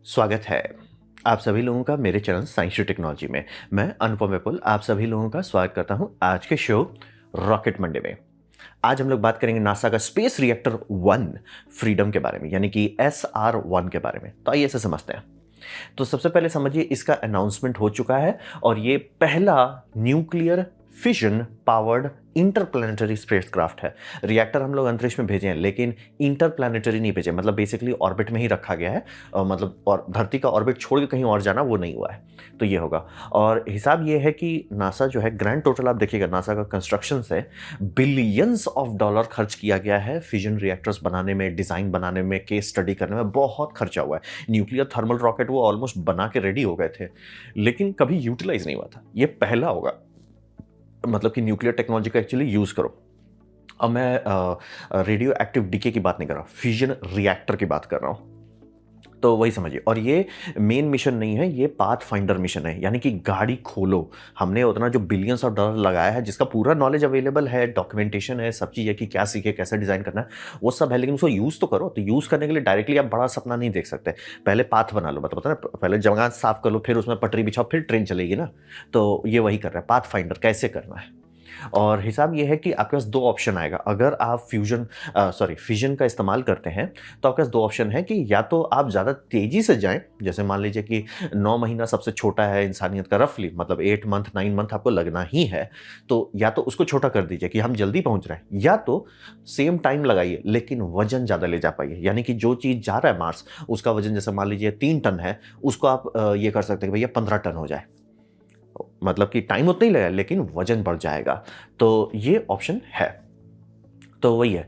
स्वागत है आप सभी लोगों का मेरे चैनल साइंस टू टेक्नोलॉजी में। मैं अनुपम विपुल आप सभी लोगों का स्वागत करता हूं आज के शो रॉकेट मंडे में। आज हम लोग बात करेंगे नासा का स्पेस रिएक्टर 1 फ्रीडम के बारे में, यानी कि SR1 के बारे में। तो आइए इसे समझते हैं। तो सबसे पहले समझिए, इसका अनाउंसमेंट हो चुका है और ये पहला nuclear fission powered interplanetary spacecraft है। रिएक्टर हम लोग अंतरिक्ष में भेजे हैं, लेकिन इंटरप्लैनेटरी नहीं भेजे, मतलब बेसिकली ऑर्बिट में ही रखा गया है। मतलब और धरती का ऑर्बिट छोड़ के कहीं और जाना वो नहीं हुआ है। तो ये होगा। और हिसाब ये है कि नासा जो है, ग्रैंड टोटल आप देखिएगा नासा का कंस्ट्रक्शन से बिलियंस ऑफ डॉलर खर्च किया गया है फिजन रिएक्टर्स बनाने में, डिजाइन बनाने में, केस स्टडी करने में बहुत खर्चा हुआ है। न्यूक्लियर थर्मल रॉकेट वो ऑलमोस्ट बना के रेडी हो गए थे, लेकिन कभी यूटिलाइज नहीं हुआ था। ये पहला होगा, मतलब कि न्यूक्लियर टेक्नोलॉजी का एक्चुअली यूज करो। अब मैं रेडियो एक्टिव डीके की बात नहीं कर रहा, फिजन रिएक्टर की बात कर रहा हूं। तो वही समझिए। और ये मेन मिशन नहीं है, ये पाथ फाइंडर मिशन है, यानी कि गाड़ी खोलो। हमने उतना जो बिलियंस ऑफ डॉलर लगाया है, जिसका पूरा नॉलेज अवेलेबल है, डॉक्यूमेंटेशन है, सब चीज़ है कि क्या सीखे, कैसे डिजाइन करना है, वो सब है, लेकिन उसको यूज तो करो। तो यूज करने के लिए डायरेक्टली आप बड़ा सपना नहीं देख सकते। पहले पाथ बना लो, मतलब पता ना, पहले जगह साफ कर लो, फिर उसमें पटरी बिछाओ, फिर ट्रेन चलेगी ना। तो ये वही कर रहा है, पाथ फाइंडर कैसे करना है। और हिसाब ये है कि आपके पास दो ऑप्शन आएगा। अगर आप फिजन का इस्तेमाल करते हैं तो आपके पास दो ऑप्शन है कि या तो आप ज़्यादा तेज़ी से जाएं, जैसे मान लीजिए कि 9 महीना सबसे छोटा है इंसानियत का, रफली मतलब 8 मंथ 9 मंथ आपको लगना ही है, तो या तो उसको छोटा कर दीजिए कि हम जल्दी पहुंच रहे हैं, या तो सेम टाइम लगाइए लेकिन वजन ज़्यादा ले जा पाइए। यानी कि जो चीज़ जा रहा है मार्स, उसका वजन जैसे मान लीजिए 3 टन है, उसको आप ये कर सकते हैं कि भैया 15 टन हो जाए। मतलब कि टाइम उतना ही लगेगा लेकिन वजन बढ़ जाएगा। तो ये ऑप्शन है। तो वही है,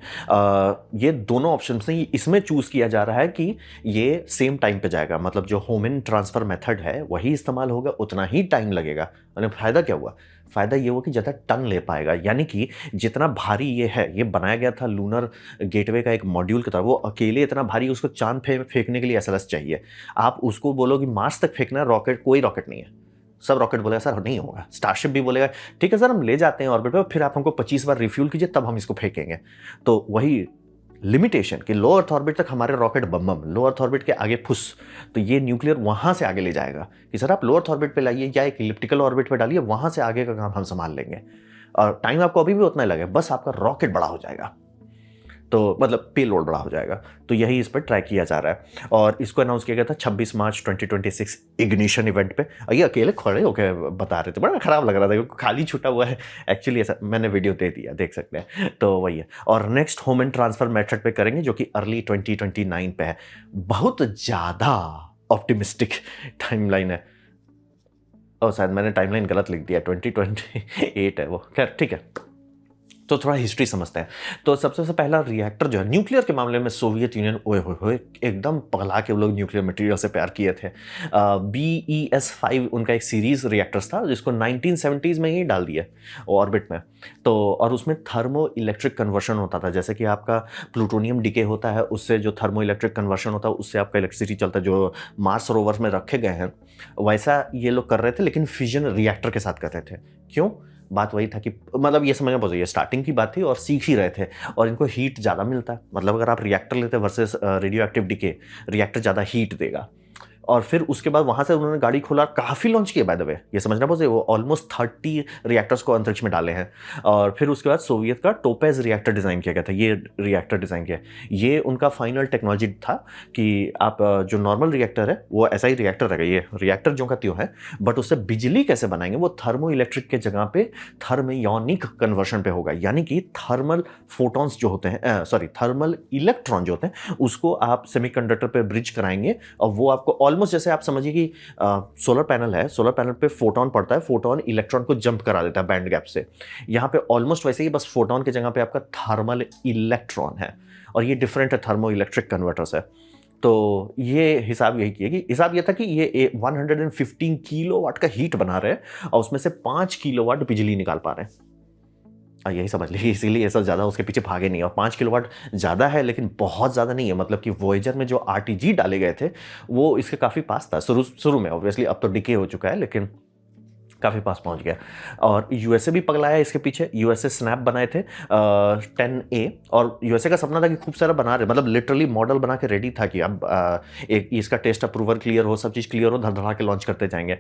ये दोनों ऑप्शन से इसमें चूज किया जा रहा है कि ये सेम टाइम पे जाएगा, मतलब जो ह्यूमन ट्रांसफर मेथड है वही इस्तेमाल होगा, उतना ही टाइम लगेगा। और फायदा क्या हुआ? फायदा ये हुआ कि ज़्यादा टन ले पाएगा, यानी कि जितना भारी ये है, ये बनाया गया था लूनर गेटवे का एक मॉड्यूल की तरह, वो अकेले इतना भारी, उसको चांद फेंकने के लिए SLS चाहिए। आप उसको बोलो कि मार्स तक फेंकना रॉकेट, कोई रॉकेट नहीं है। सब रॉकेट बोलेगा सर नहीं होगा। स्टारशिप भी बोलेगा ठीक है सर हम ले जाते हैं ऑर्बिट पे, फिर आप हमको 25 बार रिफ्यूल कीजिए तब हम इसको फेंकेंगे। तो वही लिमिटेशन कि लो अर्थ ऑर्बिट तक हमारे रॉकेट बम बम, लो अर्थ ऑर्बिट के आगे फुस। तो ये न्यूक्लियर वहां से आगे ले जाएगा कि सर आप लो अर्थ ऑर्बिट पे लाइए या एक इलिप्टिकल ऑर्बिट पे डालिए, वहां से आगे का काम हम संभाल लेंगे। और टाइम आपको अभी भी उतना ही लगे, बस आपका रॉकेट बड़ा हो जाएगा, तो मतलब पे लोड बड़ा हो जाएगा। तो यही इस पर ट्राई किया जा रहा है और इसको अनाउंस किया गया था 26 मार्च 2026 इग्निशन इवेंट पे। और ये अकेले खड़े होकर बता रहे थे, बड़ा खराब लग रहा था क्योंकि खाली छूटा हुआ है। एक्चुअली ऐसा मैंने वीडियो दे दिया, देख सकते हैं। तो वही है। और नेक्स्ट ह्यूमन ट्रांसफर मेथड पे करेंगे जो कि अर्ली 2029 पे है। बहुत ज़्यादा ऑप्टिमिस्टिक टाइमलाइन है। और शायद मैंने टाइमलाइन गलत लिख दिया, 2028 है वो, खैर ठीक है। तो थोड़ा हिस्ट्री समझते हैं। तो सबसे पहला रिएक्टर जो है न्यूक्लियर के मामले में, सोवियत यूनियन ओए होए एकदम पगला के वो लोग न्यूक्लियर मटेरियल से प्यार किए थे। BES-5 उनका एक सीरीज रिएक्टर्स था जिसको 1970s में ही डाल दिया ऑर्बिट में। तो और उसमें थर्मो इलेक्ट्रिक कन्वर्शन होता था, जैसे कि आपका प्लूटोनियम डिके होता है, उससे जो थर्मो इलेक्ट्रिक कन्वर्शन होता है उससे आपका इलेक्ट्रिसिटी चलता है, जो मार्स रोवर में रखे गए हैं वैसा ये लोग कर रहे थे, लेकिन फिजन रिएक्टर के साथ कर रहे थे। क्यों? बात वही था कि मतलब ये समझना बहुत, ये स्टार्टिंग की बात थी और सीख ही रहे थे, और इनको हीट ज़्यादा मिलता है। मतलब अगर आप रिएक्टर लेते versus radioactive decay, reactor ज़्यादा हीट देगा। और फिर उसके बाद वहां से उन्होंने गाड़ी खोला, काफ़ी लॉन्च किया बाय द वे, ये समझना बहुत, वो ऑलमोस्ट 30 रिएक्टर्स को अंतरिक्ष में डाले हैं। और फिर उसके बाद सोवियत का टोपेज रिएक्टर डिज़ाइन किया गया था, ये रिएक्टर डिज़ाइन किया। ये उनका फाइनल टेक्नोलॉजी था कि आप जो नॉर्मल रिएक्टर है वो ऐसा ही रिएक्टर रहेगा, ये रिएक्टर जो का त्यों है, बट उससे बिजली कैसे बनाएंगे वो थर्मो इलेक्ट्रिक के जगह पे थर्मियोनिक कन्वर्शन पे होगा। यानी कि थर्मल फोटॉन्स जो होते हैं, थर्मल इलेक्ट्रॉन जो होते हैं, उसको आप सेमीकंडक्टर पे ब्रिज कराएंगे और वो आपको ऑलमोस्ट, जैसे आप समझिए कि सोलर पैनल है, सोलर पैनल पे फोटोन पड़ता है, फोटोन इलेक्ट्रॉन को जंप करा देता है बैंड गैप से। यहाँ पे ऑलमोस्ट वैसे ही, बस फोटोन की जगह पे आपका थर्मल इलेक्ट्रॉन है, और ये डिफरेंट है, थर्मो इलेक्ट्रिक कन्वर्टर्स है। तो ये हिसाब यही किया कि हिसाब ये था कि ये 115 किलोवाट का हीट बना रहे हैं और उसमें से 5 किलोवाट बिजली निकाल पा रहे हैं। यही समझ लीजिए, इसीलिए ऐसा ज़्यादा उसके पीछे भागे नहीं। और 5 किलोवाट ज़्यादा है लेकिन बहुत ज़्यादा नहीं है, मतलब कि वॉयेजर में जो RTG डाले गए थे वो इसके काफ़ी पास था शुरू में। ऑब्वियसली अब तो डिके हो चुका है, लेकिन काफ़ी पास पहुंच गया। और यूएसए भी पगलाया इसके पीछे। यूएसए स्नैप बनाए थे 10A, और यूएसए का सपना था कि खूब सारा बना रहे, मतलब लिटरली मॉडल बना के रेडी था कि अब एक इसका टेस्ट अप्रूवल क्लियर हो, सब चीज़ क्लियर हो, धड़ धड़ा के लॉन्च करते जाएंगे।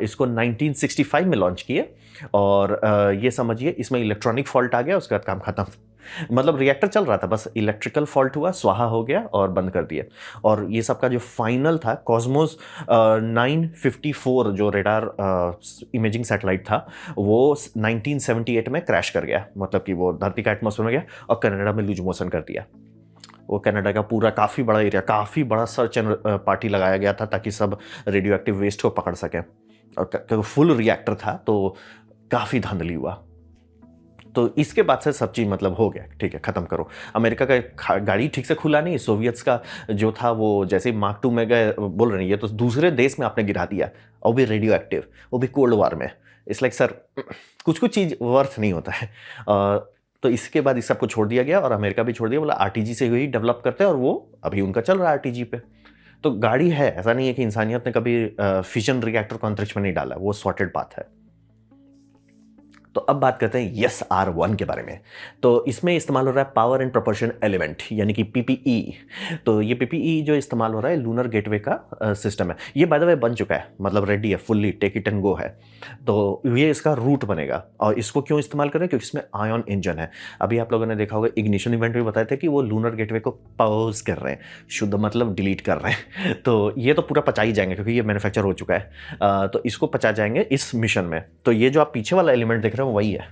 इसको 1965 में लॉन्च किए, और ये समझिए इसमें इलेक्ट्रॉनिक फॉल्ट आ गया, उसके बाद काम खत्म। मतलब रिएक्टर चल रहा था, बस इलेक्ट्रिकल फॉल्ट हुआ, स्वाहा हो गया और बंद कर दिया। और ये सब का जो फाइनल था, कॉस्मोस 954 जो रेडार इमेजिंग सैटेलाइट था, वो 1978 में क्रैश कर गया, मतलब कि वो धरती का एटमॉस्फेयर में गया और कनाडा में लूज मोशन कर दिया। वो कनाडा का पूरा काफ़ी बड़ा एरिया, काफ़ी बड़ा सर्च एंड पार्टी लगाया गया था ताकि सब रेडियो एक्टिव वेस्ट को पकड़ सकें, और क्योंकि फुल रिएक्टर था तो काफ़ी धांधली हुआ। तो इसके बाद से सब चीज़ मतलब हो गया, ठीक है, ख़त्म करो। अमेरिका का गाड़ी ठीक से खुला नहीं, सोवियत्स का जो था वो जैसे ही मार्क 2 में गए, बोल रहे हैं ये तो दूसरे देश में आपने गिरा दिया, और भी रेडियो एक्टिव, वो भी कोल्ड वार में। इट्स लाइक सर, कुछ कुछ चीज़ वर्थ नहीं होता है। तो इसके बाद इस सबको छोड़ दिया गया, और अमेरिका भी छोड़ दिया, बोला आरटीजी से ही डेवलप करते हैं, और वो अभी उनका चल रहा है आरटीजी पे। तो गाड़ी है, ऐसा नहीं है कि इंसानियत ने कभी फिजन रिएक्टर को अंतरिक्ष में नहीं डाला, वो सॉर्टेड बात है। तो अब बात करते हैं SR1 के बारे में। तो इसमें इस्तेमाल हो रहा है पावर एंड प्रोपोर्शन एलिमेंट, यानी कि PPE। तो ये PPE जो इस्तेमाल हो रहा है लूनर गेटवे का सिस्टम है। ये बाय द वे बन चुका है, मतलब रेडी है, fully take it and go है। तो ये इसका रूट बनेगा। और इसको क्यों इस्तेमाल करें? क्योंकि इसमें आयन इंजन है। अभी आप लोगों ने देखा होगा इग्निशन इवेंट में बताए थे कि वो लूनर गेटवे को पॉज कर रहे हैं, शुद्ध मतलब डिलीट कर रहे हैं। तो ये तो पूरा पचा ही जाएंगे क्योंकि ये मैन्युफैक्चर हो चुका है। तो इसको पचा जाएंगे इस मिशन में। तो ये जो आप पीछे वाला एलिमेंट देख रहे हो वही है,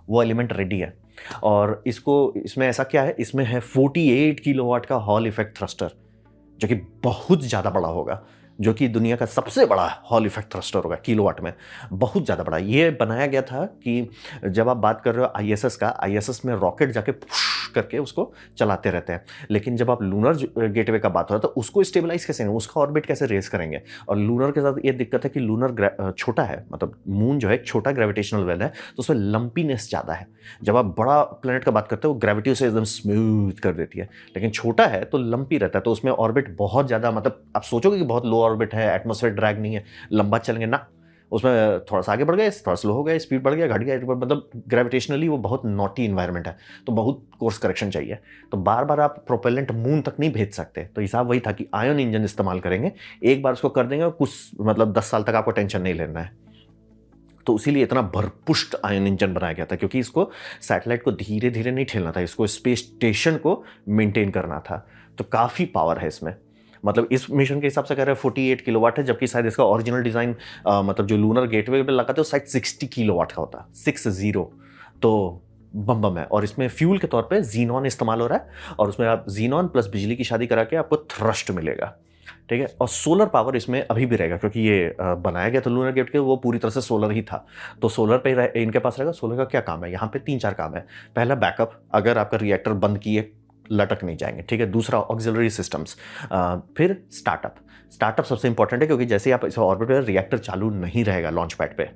वो एलिमेंट रेडी है। और इसमें ऐसा क्या है, इसमें है 48 किलोवाट का हॉल इफेक्ट थ्रस्टर, जो कि बहुत ज़्यादा बड़ा होगा, जो कि दुनिया का सबसे बड़ा हॉल इफेक्ट थ्रस्टर होगा किलोवाट में, बहुत ज़्यादा बड़ा। ये बनाया गया था कि जब आप बात कर रहे हो ISS का, ISS में रॉकेट जाके करके उसको चलाते रहते हैं, लेकिन जब आप लूनर गेटवे का बात हो रहा है तो उसको स्टेबलाइज कैसे करेंगे, उसका ऑर्बिट कैसे रेस करेंगे। और लूनर के साथ ये दिक्कत है कि लूनर छोटा है, मतलब मून जो है एक छोटा ग्रेविटेशनल वेल है, तो उसमें लंपीनेस ज़्यादा है। जब आप बड़ा प्लेनेट का बात करते हो, ग्रेविटी उसे एकदम स्मूथ कर देती है, लेकिन छोटा है तो लंपी रहता है, तो उसमें ऑर्बिट बहुत ज़्यादा, मतलब आप सोचोगे कि बहुत लो ऑर्बिट है, एटमॉस्फेयर ड्रैग नहीं है, लंबा चलेंगे ना, उसमें थोड़ा सा आगे बढ़ गए, थोड़ा स्लो हो गए, स्पीड बढ़ गया, घट गया, मतलब ग्रेविटेशनली वो बहुत नॉटी इन्वायरमेंट है, तो बहुत कोर्स करेक्शन चाहिए। तो बार बार आप प्रोपेलेंट मून तक नहीं भेज सकते, तो हिसाब वही था कि आयन इंजन इस्तेमाल करेंगे, एक बार उसको कर देंगे, कुछ मतलब 10 साल तक आपको टेंशन नहीं लेना है। तो इसीलिए इतना भरपुष्ट आयन इंजन बनाया गया था, क्योंकि इसको सैटेलाइट को धीरे धीरे नहीं ठेलना था, इसको स्पेस स्टेशन को मेंटेन करना था। तो काफ़ी पावर है इसमें, मतलब इस मिशन के हिसाब से कह रहे हैं 48 किलोवाट है, जबकि शायद इसका ओरिजिनल डिज़ाइन मतलब जो लूनर गेटवे पे लगा था वो शायद 60 किलोवाट का होता, 60। तो बम है। और इसमें फ्यूल के तौर पे जीनॉन इस्तेमाल हो रहा है, और उसमें आप जीनॉन प्लस बिजली की शादी करा के आपको थ्रस्ट मिलेगा, ठीक है। और सोलर पावर इसमें अभी भी रहेगा, क्योंकि ये बनाया गया था लूनर गेट के, वो पूरी तरह से सोलर ही था, तो सोलर पे इनके पास रहेगा। सोलर का क्या काम है, यहाँ पे 3-4 काम है। पहला बैकअप, अगर आपका रिएक्टर बंद किए लटक नहीं जाएंगे, ठीक है। दूसरा ऑक्सिलरी सिस्टम्स, फिर स्टार्टअप सबसे इंपॉर्टेंट है, क्योंकि जैसे आप इस ऑर्बिट पे, रिएक्टर चालू नहीं रहेगा लॉन्च पैड पे,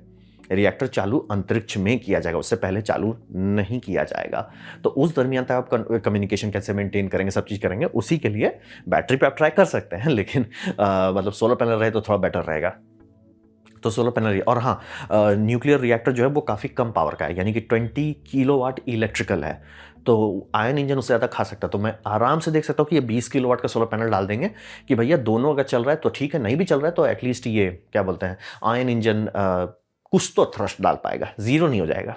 रिएक्टर चालू अंतरिक्ष में किया जाएगा, उससे पहले चालू नहीं किया जाएगा। तो उस दरमियान तक आप कम्युनिकेशन कैसे मेंटेन करेंगे, सब चीज़ करेंगे, उसी के लिए बैटरी पे आप ट्राई कर सकते हैं, लेकिन मतलब सोलर पैनल रहे तो थोड़ा बेटर रहेगा। तो सोलर पैनल, और हाँ, न्यूक्लियर रिएक्टर जो है वो काफ़ी कम पावर का है, यानी कि 20 किलोवाट इलेक्ट्रिकल है, तो आयन इंजन उससे ज़्यादा खा सकता है। तो मैं आराम से देख सकता हूँ कि ये 20 किलोवाट का सोलर पैनल डाल देंगे कि भैया दोनों अगर चल रहा है तो ठीक है, नहीं भी चल रहा है तो एटलीस्ट ये क्या बोलते हैं, आयन इंजन कुछ तो थ्रस्ट डाल पाएगा, जीरो नहीं हो जाएगा।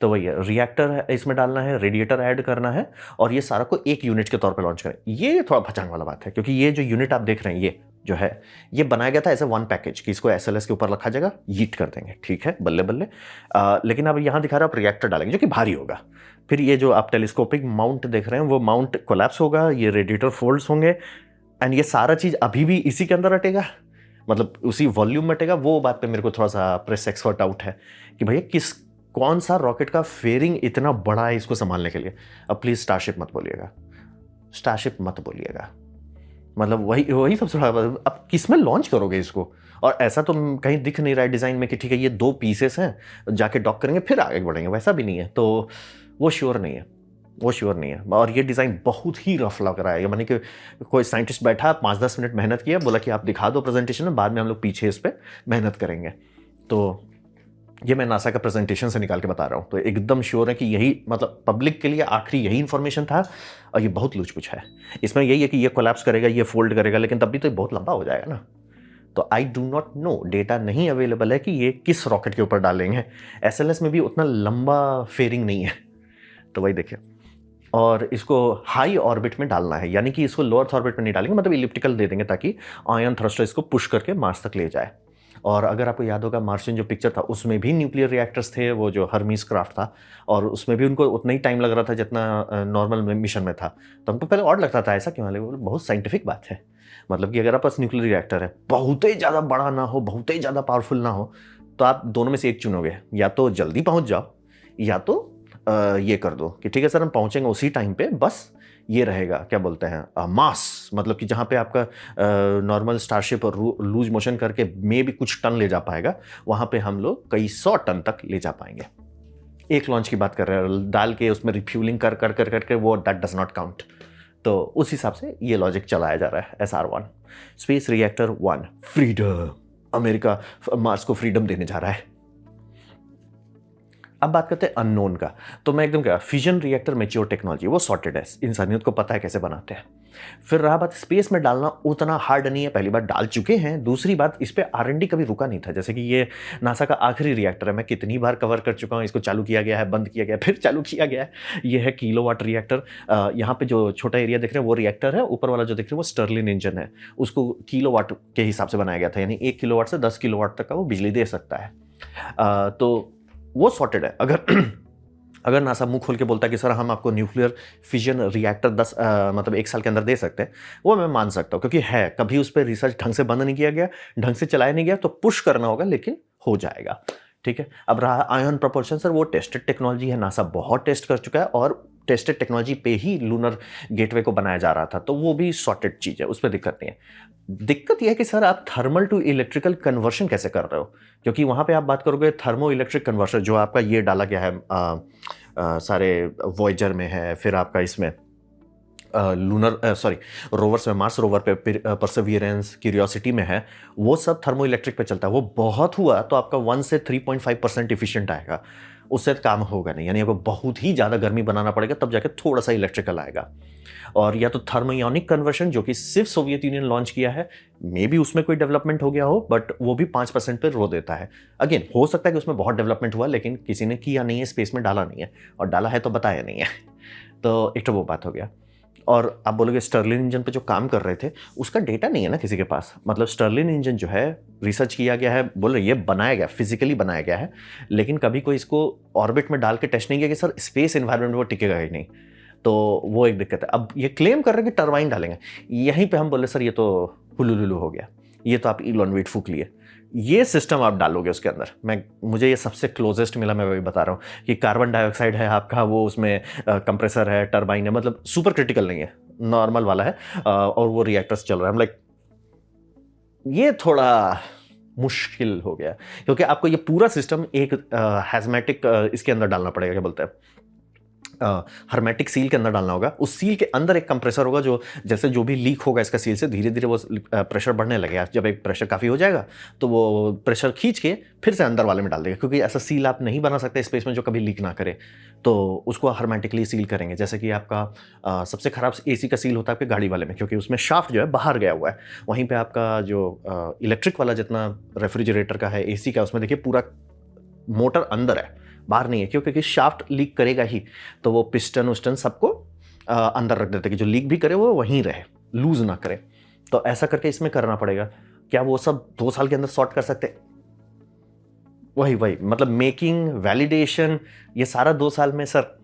तो वही है, रिएक्टर इसमें डालना है, रेडिएटर ऐड करना है, और ये सारा को एक यूनिट के तौर पे लॉन्च करें। ये थोड़ा भचांग वाला बात है, क्योंकि ये जो यूनिट आप देख रहे हैं, ये जो है, ये बनाया गया था ऐसे वन पैकेज कि इसको SLS के ऊपर रखा जाएगा, यीट कर देंगे, ठीक है, बल्ले बल्ले। लेकिन अब यहाँ दिखा रहा है आप रिएक्टर डालेंगे जो कि भारी होगा। फिर ये जो आप टेलीस्कोपिक माउंट देख रहे हैं, वो माउंट कोलैप्स होगा, ये रेडिएटर फोल्ड्स होंगे, एंड ये सारा चीज़ अभी भी इसी के अंदर अटेगा, मतलब उसी वॉल्यूम में अटेगा। वो बात पे मेरे को थोड़ा सा प्रेस एक्सपर्ट डाउट है कि भैया कौन सा रॉकेट का फेयरिंग इतना बड़ा है इसको संभालने के लिए। अब प्लीज़ स्टारशिप मत बोलिएगा, स्टारशिप मत बोलिएगा, मतलब वही सबसे बड़ा। अब किस में लॉन्च करोगे इसको? और ऐसा तो कहीं दिख नहीं रहा है डिज़ाइन में कि ठीक है ये 2 पीसेस हैं, जाके डॉक करेंगे फिर आगे बढ़ेंगे, वैसा भी नहीं है। तो वो श्योर नहीं है, और ये डिज़ाइन बहुत ही रफ लग रहा है। यानी कि कोई साइंटिस्ट बैठा, 5-10 मिनट मेहनत किया, बोला कि आप दिखा दो प्रेजेंटेशन में, बाद में हम लोग पीछे इस पर मेहनत करेंगे। तो ये मैं नासा का प्रेजेंटेशन से निकाल के बता रहा हूँ, तो एकदम श्योर है कि यही मतलब पब्लिक के लिए आखिरी यही इन्फॉर्मेशन था। और ये बहुत लूच-पुच है। इसमें यही है कि ये कोलैप्स करेगा, ये फोल्ड करेगा, लेकिन तब भी तो ये बहुत लंबा हो जाएगा ना। तो I do not know, data नहीं अवेलेबल है कि ये किस रॉकेट के ऊपर डालेंगे। एसएलएस में भी उतना लंबा फेयरिंग नहीं है, तो वही देखिए। और इसको हाई ऑर्बिट में डालना है, यानी कि इसको लो अर्थ ऑर्बिट में नहीं डालेंगे, मतलब इलिप्टिकल दे देंगे ताकि आयन थ्रस्टर इसको पुश करके मार्स तक ले जाए। और अगर आपको याद होगा मार्शियन जो पिक्चर था उसमें भी न्यूक्लियर रिएक्टर्स थे, वो जो हर्मीस क्राफ्ट था, और उसमें भी उनको उतना ही टाइम लग रहा था जितना नॉर्मल मिशन में था। तो हमको पहले और लगता था ऐसा क्यों, लेकिन बहुत साइंटिफिक बात है। मतलब कि अगर आप पास न्यूक्लियर रिएक्टर है, बहुत ही ज़्यादा बड़ा ना हो, बहुत ही ज़्यादा पावरफुल ना हो, तो आप दोनों में से एक चुनोगे, या तो जल्दी पहुंच जाओ, या तो ये कर दो कि ठीक है सर हम पहुंचेंगे उसी टाइम पे, बस ये रहेगा क्या बोलते हैं मास, मतलब कि जहाँ पे आपका नॉर्मल स्टारशिप और लूज मोशन करके मे भी कुछ टन ले जा पाएगा, वहाँ पे हम लोग कई 100 टन तक ले जा पाएंगे। एक लॉन्च की बात कर रहे हैं, डाल के उसमें रिफ्यूलिंग कर कर कर करके, वो दैट डज नॉट काउंट। तो उस हिसाब से ये लॉजिक चलाया जा रहा है। SR1 space reactor 1 freedom, America Mars को फ्रीडम देने जा रहा है। अब बात करते हैं अननोन का, तो मैं एकदम क्या, फिजन रिएक्टर मैच्योर टेक्नोलॉजी, वो सॉर्टेड है, इंसानियत को पता है कैसे बनाते हैं। फिर रहा बात स्पेस में डालना, उतना हार्ड नहीं है, पहली बार डाल चुके हैं। दूसरी बात, इस पे R&D कभी रुका नहीं था, जैसे कि ये नासा का आखिरी रिएक्टर है, मैं कितनी बार कवर कर चुका हूँ, इसको चालू किया गया है, बंद किया गया, फिर चालू किया गया है। ये है किलोवाट रिएक्टर। यहाँ पे जो छोटा एरिया दिख रहा है वो रिएक्टर है, ऊपर वाला जो दिख रहा है वो स्टर्लिन इंजन है, उसको किलोवाट के हिसाब से बनाया गया था, यानी 1 किलोवाट से 10 किलोवाट तक का वो बिजली दे सकता है। तो वो सॉर्टेड है। अगर नासा मुंह खोल के बोलता है कि सर हम आपको न्यूक्लियर फिजन रिएक्टर 10 मतलब 1 साल के अंदर दे सकते हैं, वो मैं मान सकता हूँ, क्योंकि है, कभी उस पर रिसर्च ढंग से बंद नहीं किया गया, ढंग से चलाया नहीं गया, तो पुश करना होगा, लेकिन हो जाएगा। ठीक है। अब रहा आयन प्रपोल्शन, सर वो टेस्टेड टेक्नोलॉजी है, नासा बहुत टेस्ट कर चुका है, और टेस्टेड टेक्नोलॉजी पे ही लूनर गेटवे को बनाया जा रहा था, तो वो भी सॉर्टेड चीज़ है, उस पर दिक्कत नहीं है। दिक्कत यह है कि सर आप थर्मल टू इलेक्ट्रिकल कन्वर्शन कैसे कर रहे हो, क्योंकि वहाँ पे आप बात करोगे थर्मो इलेक्ट्रिक कन्वर्शन, जो आपका ये डाला गया है सारे वॉयेजर में है, फिर आपका इसमें लूनर सॉरी रोवर्स में, मार्स रोवर पे, परसेवियरेंस, क्यूरियोसिटी में है, वो सब थर्मो इलेक्ट्रिक पे चलता है। वो बहुत हुआ तो आपका 1 से 3.5% इफिशिएंट आएगा, उससे काम होगा नहीं, यानी आपको बहुत ही ज़्यादा गर्मी बनाना पड़ेगा, तब जाके थोड़ा सा इलेक्ट्रिकल आएगा। और या तो थर्मोयोनिक कन्वर्शन, जो कि सिर्फ सोवियत यूनियन लॉन्च किया है, मे बी उसमें कोई डेवलपमेंट हो गया हो, बट वो भी 5% पे रो देता है। अगेन हो सकता है कि उसमें बहुत डेवलपमेंट हुआ, लेकिन किसी ने किया नहीं है, स्पेस में डाला नहीं है, और डाला है तो बताया नहीं है। तो एक तो वो बात हो गया। और आप बोलोगे स्टर्लिन इंजन पे जो काम कर रहे थे उसका डेटा नहीं है ना किसी के पास, मतलब स्टर्लिन इंजन जो है रिसर्च किया गया है, बोल रहे ये बनाया गया, फिजिकली बनाया गया है, लेकिन कभी कोई इसको ऑर्बिट में डाल के टेस्ट नहीं किया कि सर स्पेस एनवायरनमेंट में वो टिकेगा ही नहीं, तो वो एक दिक्कत है। अब ये क्लेम कर रहे हैं कि टरबाइन डालेंगे, यहीं पे हम बोले सर ये तो हुलुलुलु हो गया, ये तो आप इलॉन वेट फूक लिए, ये सिस्टम आप डालोगे उसके अंदर। मुझे ये सबसे क्लोजेस्ट मिला, मैं वही बता रहा हूँ कि कार्बन डाइऑक्साइड है आपका, वो उसमें कंप्रेसर है, टरबाइन है, मतलब सुपर क्रिटिकल नहीं है, नॉर्मल वाला है, और वो रिएक्टर्स चल रहा है। लाइक ये थोड़ा मुश्किल हो गया, क्योंकि आपको ये पूरा सिस्टम एक हैजमेटिक इसके अंदर डालना पड़ेगा, क्या बोलते हैं, हर्मेटिक सील के अंदर डालना होगा। उस सील के अंदर एक कंप्रेसर होगा, जो जैसे जो भी लीक होगा इसका सील से, धीरे धीरे वो प्रेशर बढ़ने लगेगा। जब एक प्रेशर काफ़ी हो जाएगा तो वो प्रेशर खींच के फिर से अंदर वाले में डाल देगा, क्योंकि ऐसा सील आप नहीं बना सकते स्पेस में जो कभी लीक ना करे, तो उसको हर्मेटिकली सील करेंगे। जैसे कि आपका सबसे खराब AC का सील होता है आपके गाड़ी वाले में, क्योंकि उसमें शाफ्ट जो है बाहर गया हुआ है। वहीं पर आपका जो इलेक्ट्रिक वाला जितना रेफ्रिजरेटर का है, AC का, उसमें देखिए पूरा मोटर अंदर है, बाहर नहीं है, क्योंकि शाफ्ट लीक करेगा ही, तो वो पिस्टन उस्टन सबको अंदर रख देते कि जो लीक भी करे वो वहीं रहे, लूज ना करे। तो ऐसा करके इसमें करना पड़ेगा। क्या वो सब 2 साल के अंदर सॉर्ट कर सकते? वही मतलब मेकिंग, वैलिडेशन, ये सारा 2 साल में सर,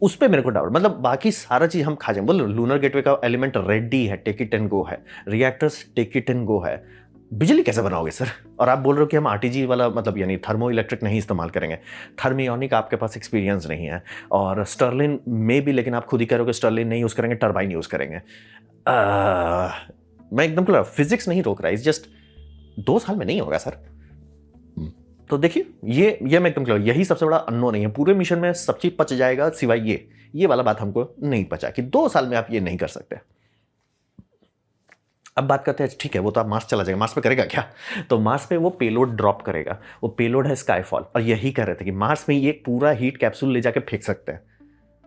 उस पर मेरे को डाउट। मतलब बाकी सारा चीज हम खा जाए, बोल लूनर गेटवे का एलिमेंट रेडी है, टेक इट एंड गो है, reactors take it and go है, बिजली कैसे बनाओगे सर? और आप बोल रहे हो कि हम RTG वाला, मतलब यानी थर्मो इलेक्ट्रिक नहीं इस्तेमाल करेंगे, थर्मियोनिक आपके पास एक्सपीरियंस नहीं है, और स्टर्लिन में भी, लेकिन आप खुद ही कह रहे हो कि स्टर्लिन नहीं यूज़ करेंगे, टरबाइन यूज़ करेंगे। मैं एकदम क्लियर, फिजिक्स नहीं रोक रहा, इस जस्ट 2 साल में नहीं होगा सर। तो देखिए ये मैं एकदम क्लियर, यही सबसे बड़ा अननोन नहीं है पूरे मिशन में, सब चीज पच जाएगा सिवाय ये वाला बात हमको नहीं पचा कि 2 साल में आप ये नहीं कर सकते। अब बात करते हैं, ठीक है वो तो अब मार्स चला जाएगा, मार्स पे करेगा क्या? तो मार्स पे वो पेलोड ड्रॉप करेगा, वो पेलोड है स्काईफॉल, और यही कह रहे थे कि मार्स में ये पूरा हीट कैप्सूल ले जाके फेंक सकते हैं।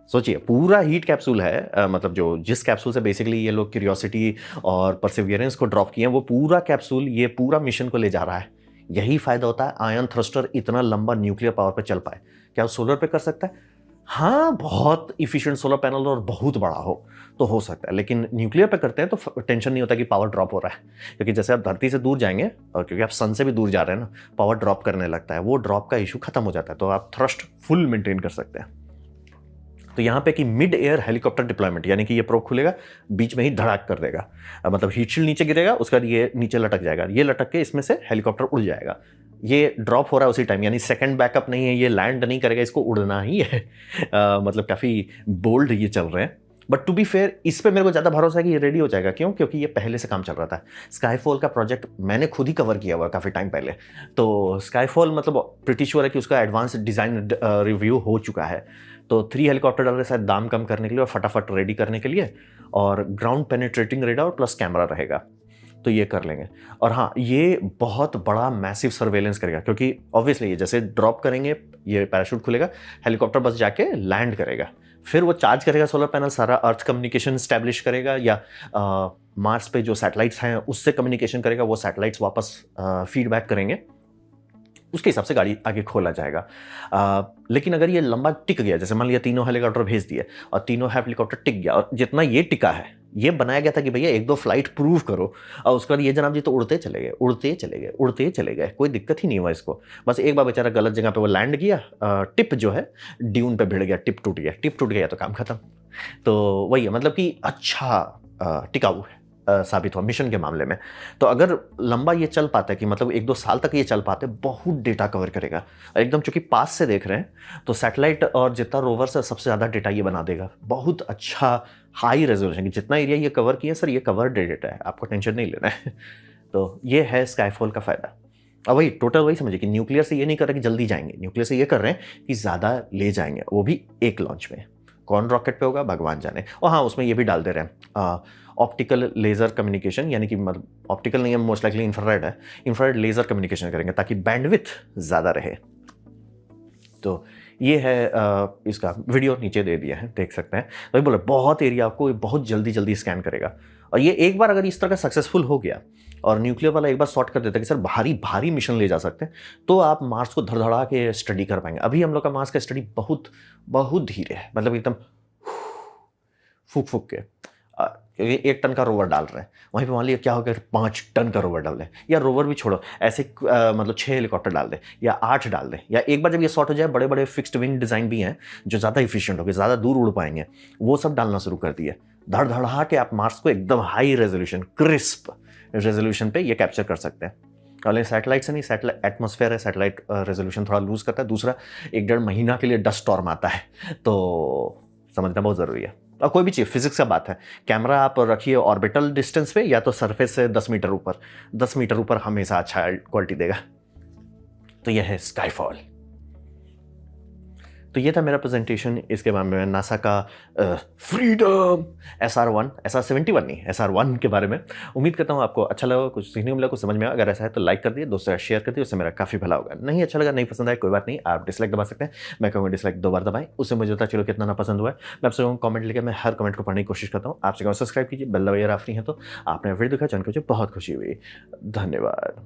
सोचिए पूरा हीट कैप्सूल है, मतलब जो जिस कैप्सूल से बेसिकली ये लोग क्यूरियोसिटी और परसिवियरेंस को ड्रॉप किए हैं, वो पूरा कैप्सूल ये पूरा मिशन को ले जा रहा है। यही फायदा होता है आयन थ्रस्टर इतना लंबा न्यूक्लियर पावर पे चल पाए। क्या वो सोलर पे कर सकता है? हाँ, बहुत इफिशिएंट सोलर पैनल और बहुत बड़ा हो तो हो सकता है, लेकिन न्यूक्लियर पे करते हैं तो टेंशन नहीं होता कि पावर ड्रॉप हो रहा है, क्योंकि जैसे आप धरती से दूर जाएंगे और क्योंकि आप सन से भी दूर जा रहे हैं ना, पावर ड्रॉप करने लगता है, वो ड्रॉप का इशू खत्म हो जाता है, तो आप थ्रस्ट फुल मेंटेन कर सकते हैं। तो यहाँ पे कि मिड एयर हेलीकॉप्टर डिप्लॉयमेंट, यानी कि ये प्रोब खुलेगा, बीच में ही धड़ाक कर देगा, मतलब हीट शील्ड नीचे गिरेगा, उसके बाद ये नीचे लटक जाएगा, ये लटक के इसमें से हेलीकॉप्टर उड़ जाएगा। ये ड्रॉप हो रहा है उसी टाइम, यानी सेकंड बैकअप नहीं है, ये लैंड नहीं करेगा, इसको उड़ना ही है। मतलब काफ़ी बोल्ड ये चल रहे हैं। बट टू बी फेयर, इस पे मेरे को ज़्यादा भरोसा है कि ये रेडी हो जाएगा। क्यों? क्योंकि ये पहले से काम चल रहा था। स्काईफॉल का प्रोजेक्ट मैंने खुद ही कवर किया हुआ काफ़ी टाइम पहले। तो स्काईफॉल मतलब प्रिटी श्योर है कि उसका एडवांस डिज़ाइन रिव्यू हो चुका है। तो 3 हेलीकॉप्टर डाल रहे, शायद दाम कम करने के लिए और फटाफट रेडी करने के लिए, और ground penetrating radar plus camera रहेगा, तो ये कर लेंगे। और हाँ, ये बहुत बड़ा मैसिव सर्वेलेंस करेगा, क्योंकि ऑब्वियसली ये जैसे ड्रॉप करेंगे, ये पैराशूट खुलेगा, हेलीकॉप्टर बस जाके लैंड करेगा, फिर वो चार्ज करेगा सोलर पैनल, सारा अर्थ कम्युनिकेशन स्टैब्लिश करेगा, या मार्स पे जो सैटेलाइट्स हैं उससे कम्युनिकेशन करेगा, वो सैटेलाइट्स वापस फीडबैक करेंगे, उसके हिसाब से गाड़ी आगे खोला जाएगा। लेकिन अगर ये लंबा टिक गया, जैसे मान लिया तीनों हेलीकॉप्टर भेज दिए और तीनों हेलीकॉप्टर टिक गया, और जितना ये टिका है, ये बनाया गया था कि भैया 1-2 फ्लाइट प्रूव करो, और उसके बाद ये जनाब जी तो उड़ते चले गए, उड़ते चले गए, उड़ते चले गए, कोई दिक्कत ही नहीं हुआ इसको। बस एक बार बेचारा गलत जगह पे वो लैंड किया, टिप जो है ड्यून पे भिड़ गया, टिप टूट गया, टिप टूट गया तो काम खत्म। तो वही है, मतलब कि अच्छा टिकाऊ है साबित हुआ मिशन के मामले में। तो अगर लंबा ये चल पाता है कि मतलब 1-2 साल तक ये चल पाते, बहुत डेटा कवर करेगा, और एकदम चूंकि पास से देख रहे हैं तो सैटेलाइट और जितना रोवर से सबसे ज़्यादा डेटा ये बना देगा, बहुत अच्छा हाई रेजोल्यूशन कि जितना एरिया ये कवर किया सर, ये कवर्ड डेटा है, आपको टेंशन नहीं लेना है। तो ये है स्काईफॉल का फायदा। अब वही टोटल वही समझिए कि न्यूक्लियर से ये नहीं कर रहे कि जल्दी जाएंगे, न्यूक्लियर से ये कर रहे हैं कि ज़्यादा ले जाएंगे, वो भी एक लॉन्च में। कौन रॉकेट पे होगा भगवान जाने। और हाँ, उसमें ये भी डाल दे रहे हैं ऑप्टिकल लेज़र कम्युनिकेशन, यानी कि मतलब ऑप्टिकल नहीं है, मोस्ट लाइकली इंफ्रारेड है, इंफ्रारेड लेज़र कम्युनिकेशन करेंगे ताकि बैंडविड्थ ज़्यादा रहे। तो ये है इसका वीडियो नीचे दे दिया है, देख सकते हैं। तो बोले बहुत एरिया आपको बहुत जल्दी जल्दी स्कैन करेगा, और ये एक बार अगर इस तरह का सक्सेसफुल हो गया और न्यूक्लियर वाला एक बार सॉर्ट कर देता है कि सर भारी भारी मिशन ले जा सकते हैं, तो आप मार्स को धड़धड़ा के स्टडी कर पाएंगे। अभी हम लोग का मार्स का स्टडी बहुत बहुत धीरे है, मतलब एकदम फूक फूक के, क्योंकि 1 टन का रोवर डाल रहे हैं, वहीं पे मान लिया क्या हो गया 5 टन का रोवर डाल दें, या रोवर भी छोड़ो ऐसे मतलब 6 हेलीकॉप्टर डाल दें या 8 डाल दें, या एक बार जब ये सॉर्ट हो जाए, बड़े बड़े फिक्स्ड विंग डिज़ाइन भी हैं जो ज़्यादा इफिशियंट होंगे, ज़्यादा दूर उड़ पाएंगे, वो सब डालना शुरू कर दिए। धड़ धड़ा के आप मार्स को एकदम हाई रेजोल्यूशन, क्रिस्प रेजोल्यूशन पे ये कैप्चर कर सकते हैं। और सैटेलाइट से नहीं, सैटेलाइट एटमॉस्फेयर है, सैटेलाइट रेजोल्यूशन थोड़ा लूज करता है। दूसरा, 1-1.5 महीना के लिए डस्ट स्टॉर्म आता है, तो समझना बहुत ज़रूरी है। और कोई भी चीज़, फिजिक्स का बात है, कैमरा आप रखिए ऑर्बिटल डिस्टेंस पे या तो सरफेस से 10 मीटर ऊपर, 10 मीटर ऊपर हमेशा अच्छा क्वालिटी देगा। तो यह है स्काईफॉल। तो ये था मेरा प्रेजेंटेशन इसके बारे में, नासा का फ्रीडम SR1, SR-71 नहीं, SR1 के बारे में। उम्मीद करता हूँ आपको अच्छा लगा, कुछ सीखने को मिला, कुछ समझ में आया। अगर ऐसा है तो लाइक कर दिए, दोस्तों शेयर कर दिए, उससे मेरा काफ़ी भला होगा। नहीं अच्छा लगा, नहीं पसंद आया, कोई बात नहीं, आप डिसलाइक दबा सकते हैं। मैं कहूँगा डिसलाइक 2 बार दबाएं, उससे मुझे पता चलो कितना ना पसंद हुआ है। मैं आपसे कहूँ कमेंट लेकर, मैं हर कमेंट को पढ़ने की कोशिश करता हूँ। आपसे कहूँ सब्सक्राइब कीजिए, बेल दबाइए, आप फ्री हैं तो। आपने वीडियो दिखा, जानकर मुझे बहुत खुशी हुई। धन्यवाद।